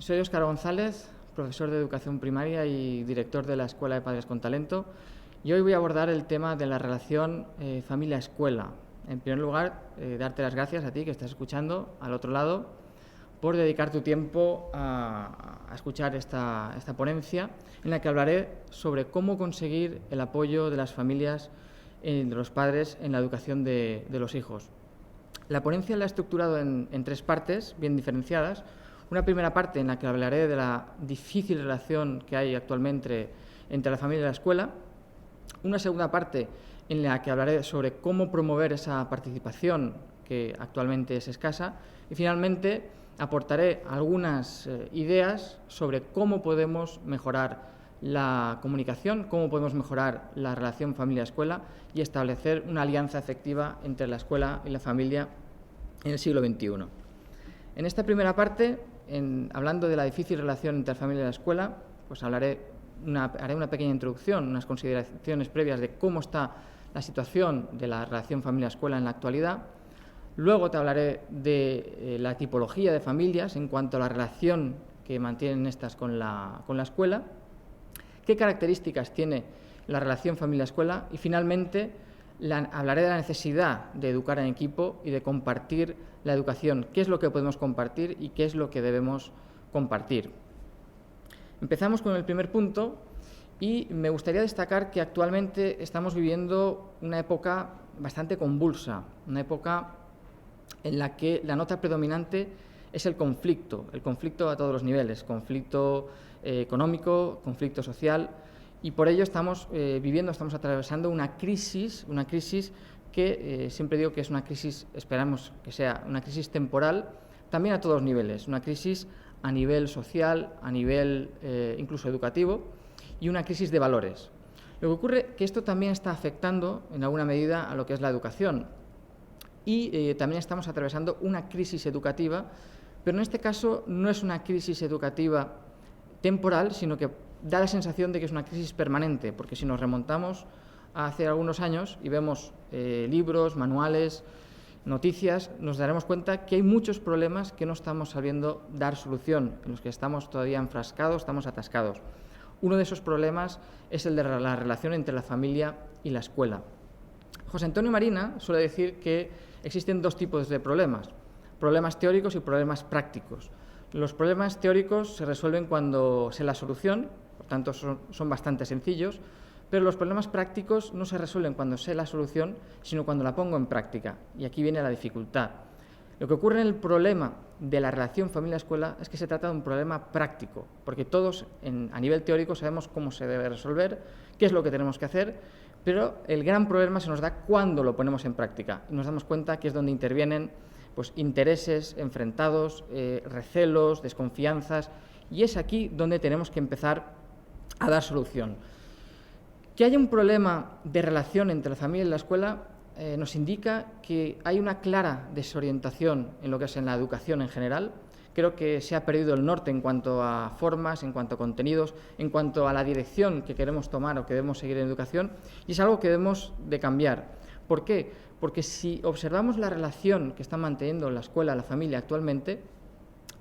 Soy Óscar González, profesor de educación primaria y director de la Escuela de Padres con Talento, y hoy voy a abordar el tema de la relación familia-escuela. En primer lugar, darte las gracias a ti que estás escuchando al otro lado por dedicar tu tiempo a escuchar esta ponencia en la que hablaré sobre cómo conseguir el apoyo de las familias, de los padres en la educación de los hijos. La ponencia la he estructurado en tres partes bien diferenciadas. Una primera parte en la que hablaré de la difícil relación que hay actualmente entre la familia y la escuela. Una segunda parte en la que hablaré sobre cómo promover esa participación que actualmente es escasa. Y finalmente aportaré algunas ideas sobre cómo podemos mejorar la comunicación, cómo podemos mejorar la relación familia-escuela y establecer una alianza efectiva entre la escuela y la familia en el siglo XXI. En esta primera parte, hablando de la difícil relación entre la familia y la escuela, pues haré una pequeña introducción, unas consideraciones previas de cómo está la situación de la relación familia-escuela en la actualidad. Luego te hablaré de la tipología de familias en cuanto a la relación que mantienen estas con la escuela, qué características tiene la relación familia-escuela y finalmente hablaré de la necesidad de educar en equipo y de compartir la educación, qué es lo que podemos compartir y qué es lo que debemos compartir. Empezamos con el primer punto y me gustaría destacar que actualmente estamos viviendo una época bastante convulsa, una época en la que la nota predominante es el conflicto a todos los niveles, conflicto económico, conflicto social, y por ello estamos atravesando una crisis que siempre digo que es una crisis, esperamos que sea una crisis temporal, también a todos los niveles, una crisis a nivel social, a nivel incluso educativo, y una crisis de valores. Lo que ocurre es que esto también está afectando en alguna medida a lo que es la educación, y también estamos atravesando una crisis educativa, pero en este caso no es una crisis educativa temporal, sino que da la sensación de que es una crisis permanente, porque si nos remontamos a hace algunos años y vemos libros, manuales, noticias, nos daremos cuenta que hay muchos problemas que no estamos sabiendo dar solución, en los que estamos todavía enfrascados, estamos atascados. Uno de esos problemas es el de la relación entre la familia y la escuela. José Antonio Marina suele decir que existen dos tipos de problemas teóricos y problemas prácticos. Los problemas teóricos se resuelven cuando sé la solución, por tanto son bastante sencillos, pero los problemas prácticos no se resuelven cuando sé la solución, sino cuando la pongo en práctica. Y aquí viene la dificultad. Lo que ocurre en el problema de la relación familia-escuela es que se trata de un problema práctico, porque todos a nivel teórico sabemos cómo se debe resolver, qué es lo que tenemos que hacer, pero el gran problema se nos da cuando lo ponemos en práctica. Y nos damos cuenta que es donde intervienen intereses enfrentados, recelos, desconfianzas, y es aquí donde tenemos que empezar a dar solución. Que haya un problema de relación entre la familia y la escuela nos indica que hay una clara desorientación en lo que es en la educación en general. Creo que se ha perdido el norte en cuanto a formas, en cuanto a contenidos, en cuanto a la dirección que queremos tomar o que debemos seguir en educación, y es algo que debemos de cambiar. ¿Por qué? Porque si observamos la relación que está manteniendo la escuela, la familia actualmente,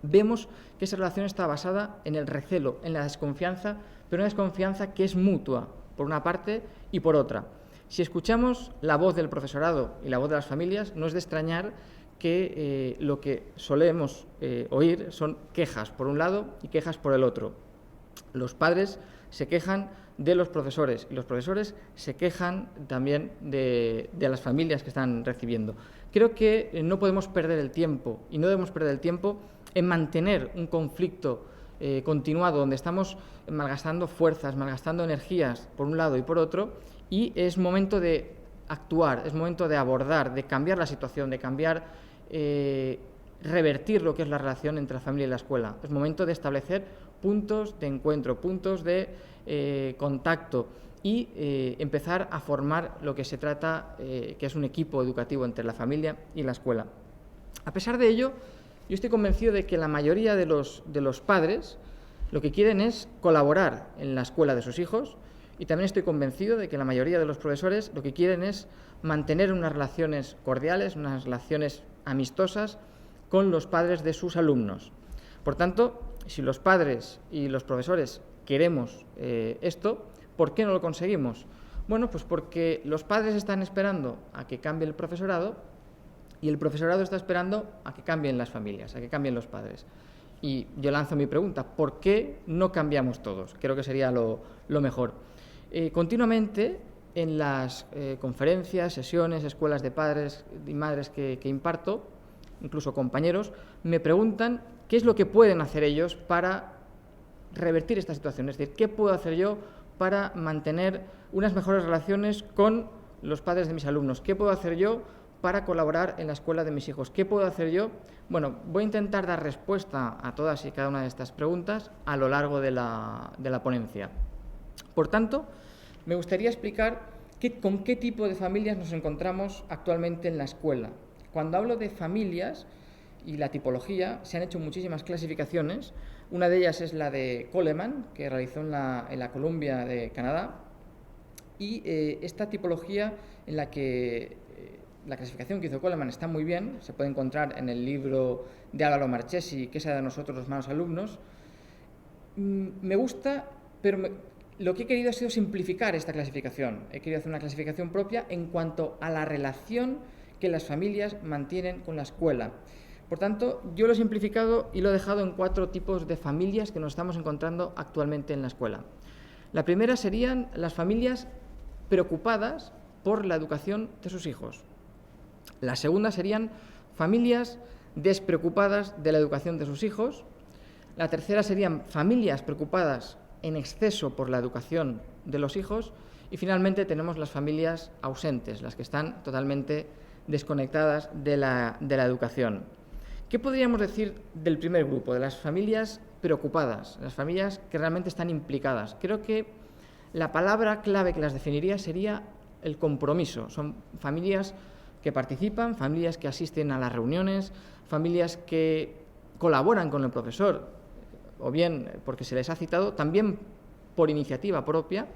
vemos que esa relación está basada en el recelo, en la desconfianza, pero una desconfianza que es mutua, por una parte y por otra. Si escuchamos la voz del profesorado y la voz de las familias, no es de extrañar que lo que solemos oír son quejas por un lado y quejas por el otro. Los padres se quejan de los profesores y los profesores se quejan también de las familias que están recibiendo. Creo que no podemos perder el tiempo y no debemos perder el tiempo en mantener un conflicto continuado donde estamos malgastando fuerzas, malgastando energías por un lado y por otro, y es momento de actuar, es momento de abordar, de cambiar la situación, de cambiar, revertir lo que es la relación entre la familia y la escuela. Es momento de establecer puntos de encuentro, puntos de contacto y empezar a formar lo que se trata, que es un equipo educativo entre la familia y la escuela. A pesar de ello, yo estoy convencido de que la mayoría de los padres lo que quieren es colaborar en la escuela de sus hijos, y también estoy convencido de que la mayoría de los profesores lo que quieren es mantener unas relaciones cordiales, unas relaciones amistosas con los padres de sus alumnos. Por tanto, si los padres y los profesores queremos esto, ¿por qué no lo conseguimos? Bueno, pues porque los padres están esperando a que cambie el profesorado y el profesorado está esperando a que cambien las familias, a que cambien los padres. Y yo lanzo mi pregunta, ¿por qué no cambiamos todos? Creo que sería lo mejor. Continuamente, en las conferencias, sesiones, escuelas de padres y madres que imparto, incluso compañeros, me preguntan qué es lo que pueden hacer ellos para revertir esta situación. Es decir, ¿qué puedo hacer yo para mantener unas mejores relaciones con los padres de mis alumnos? ¿Qué puedo hacer yo para colaborar en la escuela de mis hijos? ¿Qué puedo hacer yo? Bueno, voy a intentar dar respuesta a todas y cada una de estas preguntas a lo largo de la ponencia. Por tanto, me gustaría explicar con qué tipo de familias nos encontramos actualmente en la escuela. Cuando hablo de familias y la tipología, se han hecho muchísimas clasificaciones. Una de ellas es la de Coleman, que realizó en la Columbia de Canadá. Y esta tipología en la que la clasificación que hizo Coleman está muy bien, se puede encontrar en el libro de Álvaro Marchesi, que es de nosotros los malos alumnos. Me gusta, pero lo que he querido ha sido simplificar esta clasificación. He querido hacer una clasificación propia en cuanto a la relación que las familias mantienen con la escuela. Por tanto, yo lo he simplificado y lo he dejado en 4 tipos de familias que nos estamos encontrando actualmente en la escuela. La primera serían las familias preocupadas por la educación de sus hijos. La segunda serían familias despreocupadas de la educación de sus hijos. La tercera serían familias preocupadas en exceso por la educación de los hijos. Y finalmente tenemos las familias ausentes, las que están totalmente desconectadas de la educación. ¿Qué podríamos decir del primer grupo, de las familias preocupadas, las familias que realmente están implicadas? Creo que la palabra clave que las definiría sería el compromiso. Son familias que participan, familias que asisten a las reuniones, familias que colaboran con el profesor, o bien porque se les ha citado, también por iniciativa propia.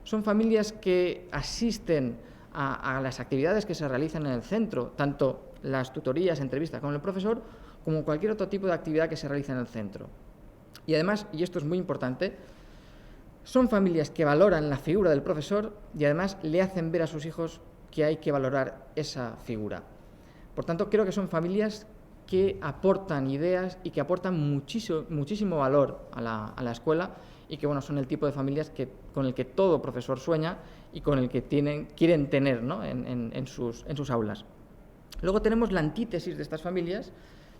Son familias que asisten a las actividades que se realizan en el centro, tanto las tutorías, entrevistas con el profesor, como cualquier otro tipo de actividad que se realiza en el centro. Y además, y esto es muy importante, son familias que valoran la figura del profesor y además le hacen ver a sus hijos que hay que valorar esa figura. Por tanto, creo que son familias que aportan ideas y que aportan muchísimo valor a la escuela y que son el tipo de familias con el que todo profesor sueña y con el que quieren tener, ¿no?, en sus aulas. Luego tenemos la antítesis de estas familias,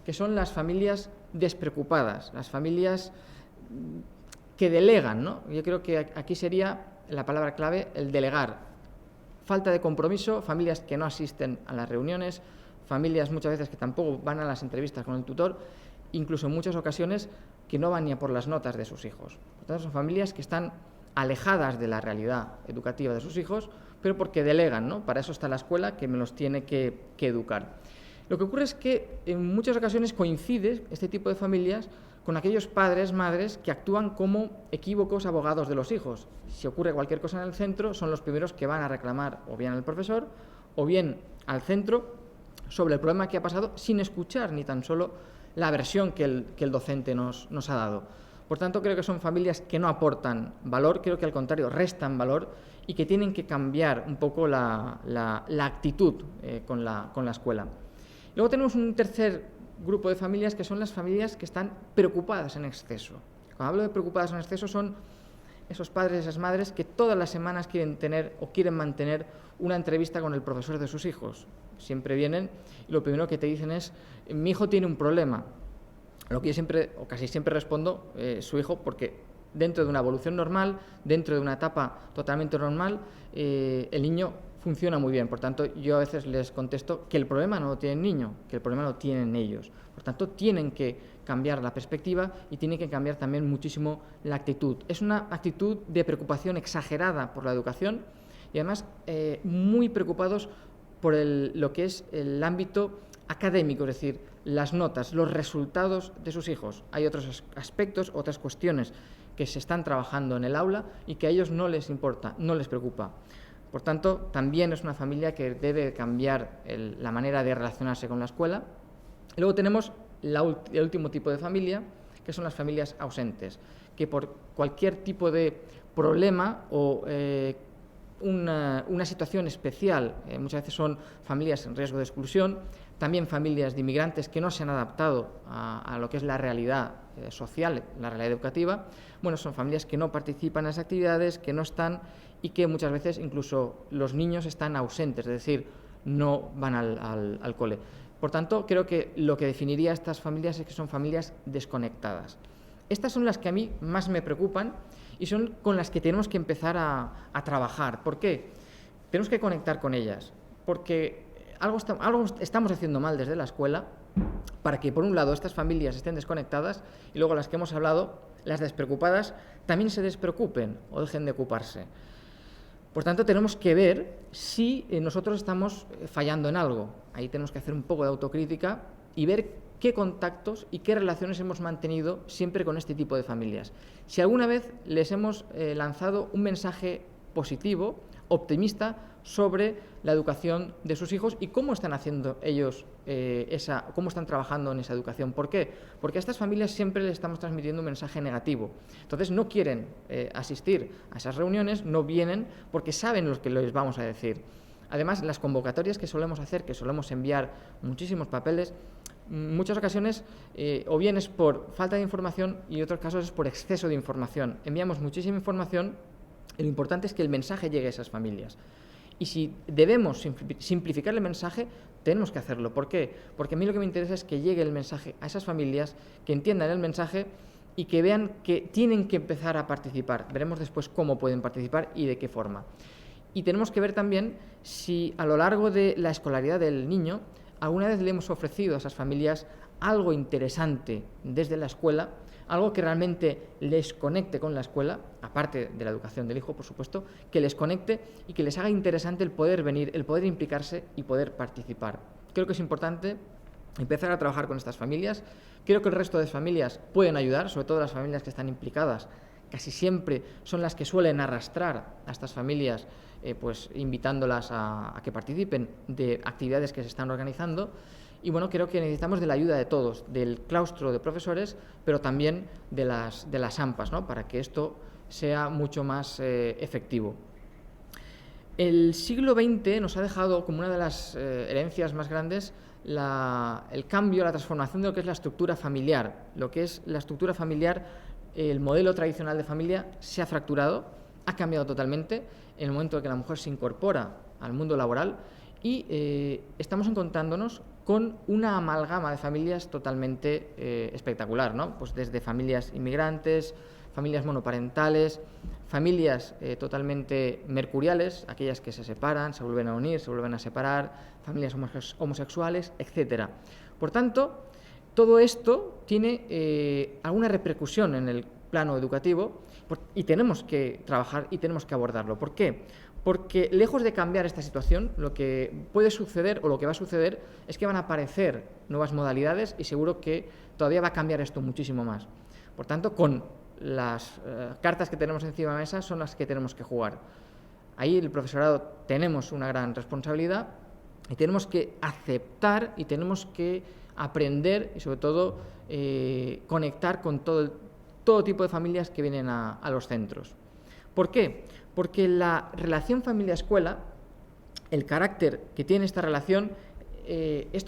que son las familias despreocupadas, las familias que delegan, ¿no? Yo creo que aquí sería la palabra clave el delegar. Falta de compromiso, familias que no asisten a las reuniones, familias muchas veces que tampoco van a las entrevistas con el tutor, incluso en muchas ocasiones que no van ni a por las notas de sus hijos. Por tanto, son familias que están alejadas de la realidad educativa de sus hijos, pero porque delegan, ¿no? Para eso está la escuela, que me los tiene que educar. Lo que ocurre es que en muchas ocasiones coincide este tipo de familias con aquellos padres, madres, que actúan como equívocos abogados de los hijos. Si ocurre cualquier cosa en el centro, son los primeros que van a reclamar o bien al profesor o bien al centro sobre el problema que ha pasado, sin escuchar ni tan solo la versión que el docente nos ha dado. Por tanto, creo que son familias que no aportan valor, creo que al contrario restan valor y que tienen que cambiar un poco la actitud con la escuela. Luego tenemos un tercer grupo de familias que son las familias que están preocupadas en exceso. Cuando hablo de preocupadas en exceso son esos padres, esas madres que todas las semanas quieren tener o quieren mantener una entrevista con el profesor de sus hijos. Siempre vienen y lo primero que te dicen es: mi hijo tiene un problema. Lo que yo siempre o casi siempre respondo, su hijo, porque dentro de una evolución normal, dentro de una etapa totalmente normal, el niño funciona muy bien. Por tanto, yo a veces les contesto que el problema no lo tiene el niño, que el problema lo tienen ellos. Por tanto, tienen que cambiar la perspectiva y tienen que cambiar también muchísimo la actitud. Es una actitud de preocupación exagerada por la educación y además muy preocupados por lo que es el ámbito académico, es decir, las notas, los resultados de sus hijos. Hay otros aspectos, otras cuestiones que se están trabajando en el aula y que a ellos no les importa, no les preocupa. Por tanto, también es una familia que debe cambiar la manera de relacionarse con la escuela. Luego tenemos el último tipo de familia, que son las familias ausentes, que por cualquier tipo de problema o una situación especial, muchas veces son familias en riesgo de exclusión, también familias de inmigrantes que no se han adaptado a lo que es la realidad social, la realidad educativa. Bueno, son familias que no participan en las actividades, que no están y que muchas veces incluso los niños están ausentes, es decir, no van al cole. Por tanto, creo que lo que definiría a estas familias es que son familias desconectadas. Estas son las que a mí más me preocupan y son con las que tenemos que empezar a trabajar. ¿Por qué? Tenemos que conectar con ellas, porque algo estamos haciendo mal desde la escuela para que, por un lado, estas familias estén desconectadas y luego las que hemos hablado, las despreocupadas, también se despreocupen o dejen de ocuparse. Por tanto, tenemos que ver si nosotros estamos fallando en algo. Ahí tenemos que hacer un poco de autocrítica y ver qué contactos y qué relaciones hemos mantenido siempre con este tipo de familias. Si alguna vez les hemos lanzado un mensaje positivo, optimista, sobre la educación de sus hijos y cómo están haciendo ellos cómo están trabajando en esa educación. ¿Por qué? Porque a estas familias siempre les estamos transmitiendo un mensaje negativo. Entonces no quieren asistir a esas reuniones, no vienen porque saben lo que les vamos a decir. Además, las convocatorias que solemos hacer, que solemos enviar muchísimos papeles, en muchas ocasiones o bien es por falta de información y en otros casos es por exceso de información. Enviamos muchísima información y lo importante es que el mensaje llegue a esas familias. Y si debemos simplificar el mensaje, tenemos que hacerlo. ¿Por qué? Porque a mí lo que me interesa es que llegue el mensaje a esas familias, que entiendan el mensaje y que vean que tienen que empezar a participar. Veremos después cómo pueden participar y de qué forma. Y tenemos que ver también si a lo largo de la escolaridad del niño alguna vez le hemos ofrecido a esas familias algo interesante desde la escuela, algo que realmente les conecte con la escuela, aparte de la educación del hijo, por supuesto, que les conecte y que les haga interesante el poder venir, el poder implicarse y poder participar. Creo que es importante empezar a trabajar con estas familias. Creo que el resto de familias pueden ayudar, sobre todo las familias que están implicadas. Casi siempre son las que suelen arrastrar a estas familias, pues invitándolas a que participen de actividades que se están organizando. Y bueno, creo que necesitamos de la ayuda de todos, del claustro de profesores, pero también de las AMPAs, ¿no?, para que esto sea mucho más efectivo. El siglo XX nos ha dejado como una de las herencias más grandes el cambio, la transformación de lo que es la estructura familiar. Lo que es la estructura familiar, el modelo tradicional de familia se ha fracturado, ha cambiado totalmente en el momento en que la mujer se incorpora al mundo laboral y estamos encontrándonos con una amalgama de familias totalmente espectacular, ¿no? Pues desde familias inmigrantes, familias monoparentales, familias totalmente mercuriales, aquellas que se separan, se vuelven a unir, se vuelven a separar, familias homosexuales, etcétera. Por tanto, todo esto tiene alguna repercusión en el plano educativo y tenemos que trabajar y tenemos que abordarlo. ¿Por qué? Porque lejos de cambiar esta situación, lo que puede suceder o lo que va a suceder es que van a aparecer nuevas modalidades y seguro que todavía va a cambiar esto muchísimo más. Por tanto, con las cartas que tenemos encima de la mesa son las que tenemos que jugar. Ahí el profesorado tenemos una gran responsabilidad y tenemos que aceptar y tenemos que aprender y sobre todo conectar con todo tipo de familias que vienen a los centros. ¿Por qué? Porque la relación familia-escuela, el carácter que tiene esta relación es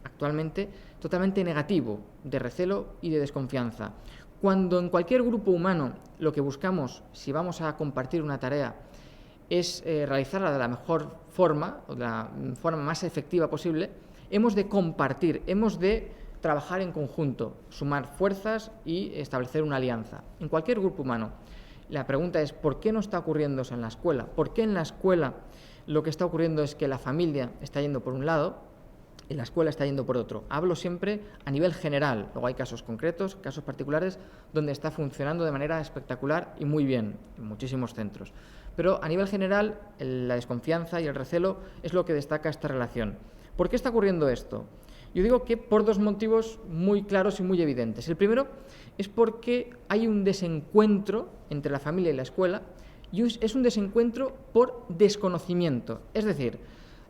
actualmente totalmente negativo, de recelo y de desconfianza. Cuando en cualquier grupo humano lo que buscamos, si vamos a compartir una tarea, es realizarla de la mejor forma, o de la forma más efectiva posible, hemos de compartir, hemos de trabajar en conjunto, sumar fuerzas y establecer una alianza. En cualquier grupo humano. La pregunta es, ¿por qué no está ocurriendo eso en la escuela? ¿Por qué en la escuela lo que está ocurriendo es que la familia está yendo por un lado y la escuela está yendo por otro? Hablo siempre a nivel general, luego hay casos concretos, casos particulares, donde está funcionando de manera espectacular y muy bien en muchísimos centros. Pero a nivel general, la desconfianza y el recelo es lo que destaca esta relación. ¿Por qué está ocurriendo esto? Yo digo que por dos motivos muy claros y muy evidentes. El primero es porque hay un desencuentro entre la familia y la escuela y es un desencuentro por desconocimiento. Es decir,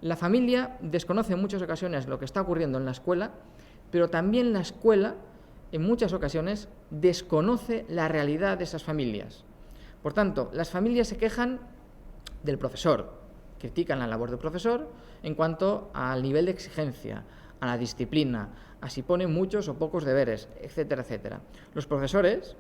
la familia desconoce en muchas ocasiones lo que está ocurriendo en la escuela, pero también la escuela en muchas ocasiones, desconoce la realidad de esas familias. Por tanto, las familias se quejan del profesor, critican la labor del profesor en cuanto al nivel de exigencia, a la disciplina, a si pone muchos o pocos deberes, etcétera, etcétera. Los profesores,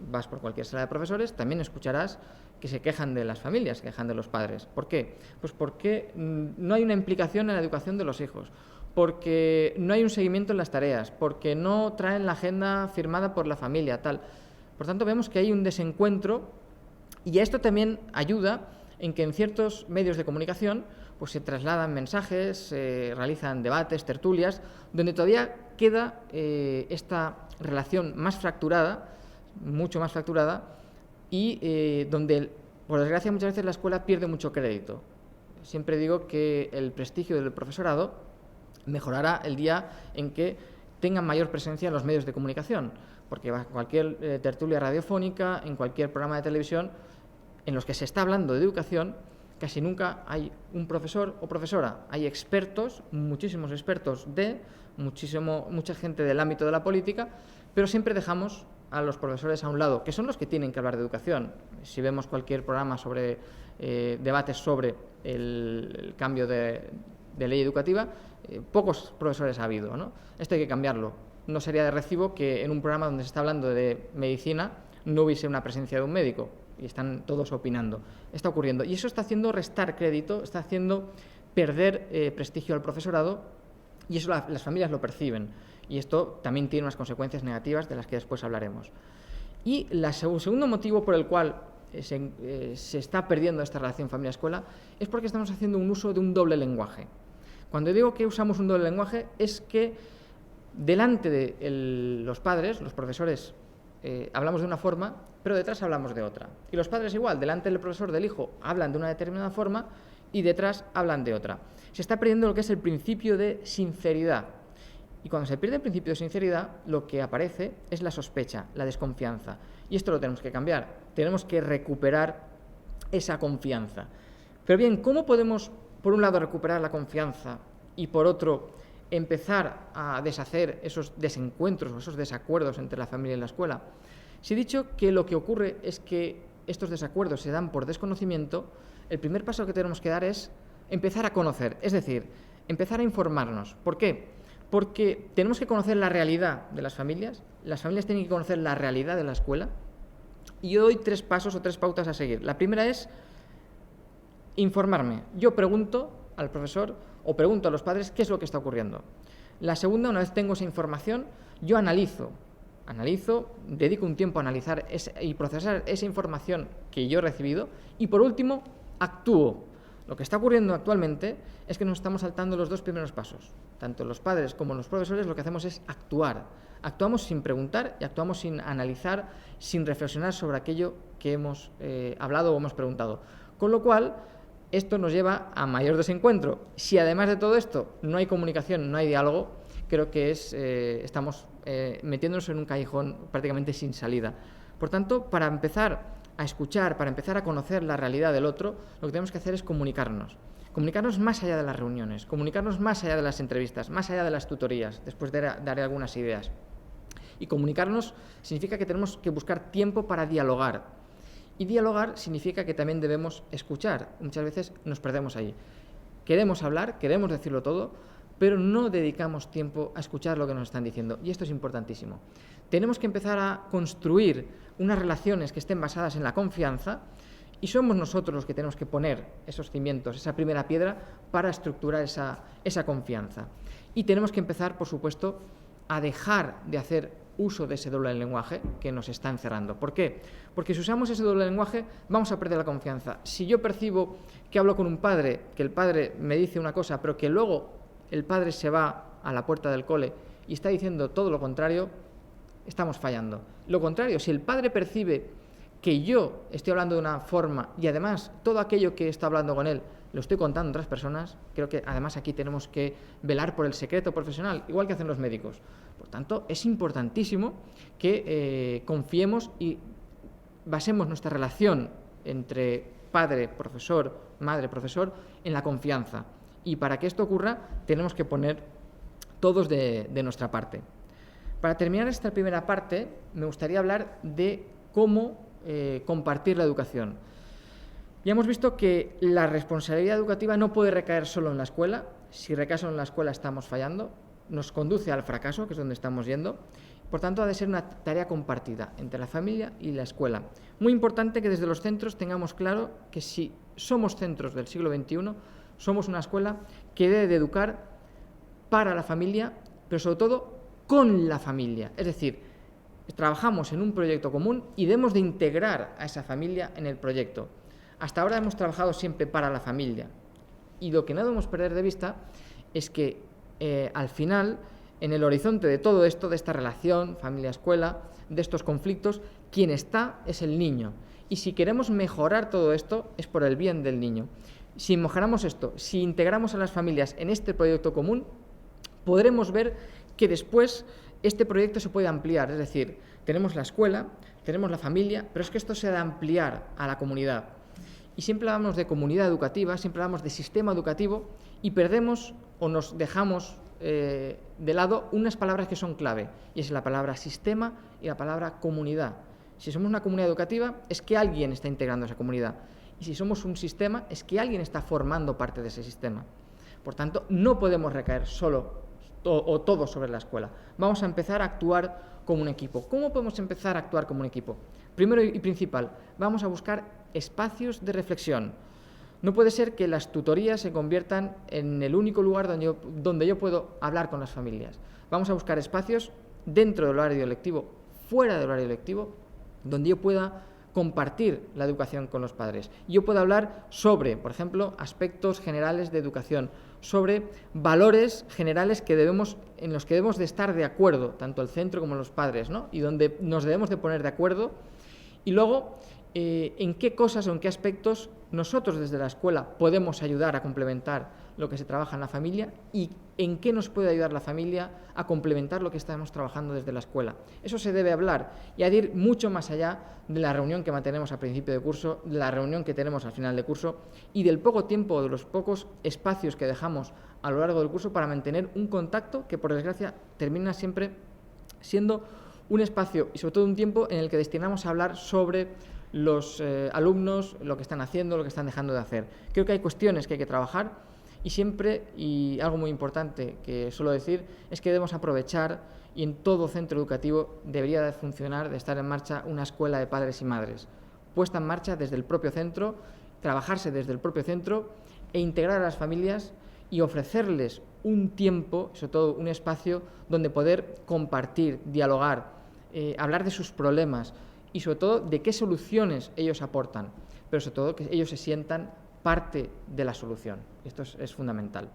vas por cualquier sala de profesores, también escucharás que se quejan de las familias, se quejan de los padres. ¿Por qué? Pues porque no hay una implicación en la educación de los hijos, porque no hay un seguimiento en las tareas, porque no traen la agenda firmada por la familia, tal. Por tanto, vemos que hay un desencuentro, y esto también ayuda en que en ciertos medios de comunicación pues se trasladan mensajes, se realizan debates, tertulias, donde todavía queda esta relación más fracturada, mucho más fracturada, y donde, por desgracia, muchas veces la escuela pierde mucho crédito. Siempre digo que el prestigio del profesorado mejorará el día en que tengan mayor presencia en los medios de comunicación, porque cualquier tertulia radiofónica, en cualquier programa de televisión en los que se está hablando de educación, casi nunca hay un profesor o profesora. Hay expertos, muchísimos expertos mucha gente del ámbito de la política, pero siempre dejamos a los profesores a un lado, que son los que tienen que hablar de educación. Si vemos cualquier programa sobre debates sobre el cambio de ley educativa, pocos profesores ha habido, ¿no? Esto hay que cambiarlo. No sería de recibo que en un programa donde se está hablando de medicina no hubiese una presencia de un médico y están todos opinando. Está ocurriendo. Y eso está haciendo restar crédito, está haciendo perder prestigio al profesorado, y eso las familias lo perciben. Y esto también tiene unas consecuencias negativas de las que después hablaremos. Y el segundo motivo por el cual se está perdiendo esta relación familia-escuela es porque estamos haciendo un uso de un doble lenguaje. Cuando digo que usamos un doble lenguaje es que delante de los padres, los profesores, hablamos de una forma, pero detrás hablamos de otra. Y los padres igual, delante del profesor del hijo hablan de una determinada forma y detrás hablan de otra. Se está perdiendo lo que es el principio de sinceridad. Y cuando se pierde el principio de sinceridad, lo que aparece es la sospecha, la desconfianza. Y esto lo tenemos que cambiar. Tenemos que recuperar esa confianza. Pero bien, ¿cómo podemos, por un lado, recuperar la confianza y, por otro, empezar a deshacer esos desencuentros o esos desacuerdos entre la familia y la escuela? Si he dicho que lo que ocurre es que estos desacuerdos se dan por desconocimiento, el primer paso que tenemos que dar es empezar a conocer, es decir, empezar a informarnos. ¿Por qué? Porque tenemos que conocer la realidad de las familias tienen que conocer la realidad de la escuela, y yo doy 3 pasos o 3 pautas a seguir. La primera es informarme. Yo pregunto al profesor o pregunto a los padres qué es lo que está ocurriendo. La segunda, una vez tengo esa información, yo analizo, dedico un tiempo a analizar y procesar esa información que yo he recibido, y por último, actúo. Lo que está ocurriendo actualmente es que nos estamos saltando los 2 primeros pasos. Tanto los padres como los profesores lo que hacemos es actuar. Actuamos sin preguntar y actuamos sin analizar, sin reflexionar sobre aquello que hemos hablado o hemos preguntado. Con lo cual, esto nos lleva a mayor desencuentro. Si además de todo esto no hay comunicación, no hay diálogo, creo que estamos metiéndonos en un callejón prácticamente sin salida. Por tanto, para empezar a escuchar, para empezar a conocer la realidad del otro, lo que tenemos que hacer es comunicarnos más allá de las reuniones, comunicarnos más allá de las entrevistas, más allá de las tutorías. Después daré algunas ideas. Y comunicarnos significa que tenemos que buscar tiempo para dialogar. Y dialogar significa que también debemos escuchar. Muchas veces nos perdemos ahí. Queremos hablar, queremos decirlo todo, pero no dedicamos tiempo a escuchar lo que nos están diciendo. Y esto es importantísimo. Tenemos que empezar a construir unas relaciones que estén basadas en la confianza, y somos nosotros los que tenemos que poner esos cimientos, esa primera piedra, para estructurar esa confianza. Y tenemos que empezar, por supuesto, a dejar de hacer uso de ese doble lenguaje que nos está encerrando. ¿Por qué? Porque si usamos ese doble lenguaje vamos a perder la confianza. Si yo percibo que hablo con un padre, que el padre me dice una cosa, pero que luego el padre se va a la puerta del cole y está diciendo todo lo contrario, estamos fallando. Lo contrario, si el padre percibe que yo estoy hablando de una forma y además todo aquello que está hablando con él lo estoy contando a otras personas, creo que además aquí tenemos que velar por el secreto profesional, igual que hacen los médicos. Por tanto, es importantísimo que confiemos y basemos nuestra relación entre padre, profesor, madre, profesor, en la confianza. Y para que esto ocurra, tenemos que poner todos de nuestra parte. Para terminar esta primera parte, me gustaría hablar de cómo compartir la educación. Ya hemos visto que la responsabilidad educativa no puede recaer solo en la escuela. Si recae solo en la escuela estamos fallando, nos conduce al fracaso, que es donde estamos yendo. Por tanto, ha de ser una tarea compartida entre la familia y la escuela. Muy importante que desde los centros tengamos claro que si somos centros del siglo XXI, somos una escuela que debe de educar para la familia, pero sobre todo con la familia. Es decir, trabajamos en un proyecto común y debemos de integrar a esa familia en el proyecto. Hasta ahora hemos trabajado siempre para la familia y lo que no debemos perder de vista es que al final, en el horizonte de todo esto, de esta relación familia-escuela, de estos conflictos, quien está es el niño. Y si queremos mejorar todo esto, es por el bien del niño. Si mejoramos esto, si integramos a las familias en este proyecto común, podremos ver que después este proyecto se puede ampliar. Es decir, tenemos la escuela, tenemos la familia, pero es que esto se ha de ampliar a la comunidad. Y siempre hablamos de comunidad educativa, siempre hablamos de sistema educativo y perdemos o nos dejamos de lado unas palabras que son clave, y es la palabra sistema y la palabra comunidad. Si somos una comunidad educativa, es que alguien está integrando esa comunidad. Y si somos un sistema, es que alguien está formando parte de ese sistema. Por tanto, no podemos recaer solo o todo sobre la escuela. Vamos a empezar a actuar como un equipo. ¿Cómo podemos empezar a actuar como un equipo? Primero y principal, vamos a buscar espacios de reflexión. No puede ser que las tutorías se conviertan en el único lugar donde yo puedo hablar con las familias. Vamos a buscar espacios dentro del horario lectivo, fuera del horario lectivo, donde yo pueda compartir la educación con los padres. Yo puedo hablar sobre, por ejemplo, aspectos generales de educación, sobre valores generales en los que debemos de estar de acuerdo, tanto el centro como los padres, ¿no? Y donde nos debemos de poner de acuerdo. Y luego, en qué cosas o en qué aspectos nosotros desde la escuela podemos ayudar a complementar lo que se trabaja en la familia y en qué nos puede ayudar la familia a complementar lo que estamos trabajando desde la escuela. Eso se debe hablar y a ir mucho más allá de la reunión que mantenemos al principio de curso, de la reunión que tenemos al final de curso y del poco tiempo, de los pocos espacios que dejamos a lo largo del curso para mantener un contacto que, por desgracia, termina siempre siendo un espacio y sobre todo un tiempo en el que destinamos a hablar sobre los alumnos, lo que están haciendo, lo que están dejando de hacer. Creo que hay cuestiones que hay que trabajar y siempre, y algo muy importante que suelo decir, es que debemos aprovechar y en todo centro educativo debería de funcionar, de estar en marcha una escuela de padres y madres, puesta en marcha desde el propio centro, trabajarse desde el propio centro e integrar a las familias y ofrecerles un tiempo, sobre todo un espacio donde poder compartir, dialogar, hablar de sus problemas y sobre todo de qué soluciones ellos aportan, pero sobre todo que ellos se sientan parte de la solución. Esto es fundamental.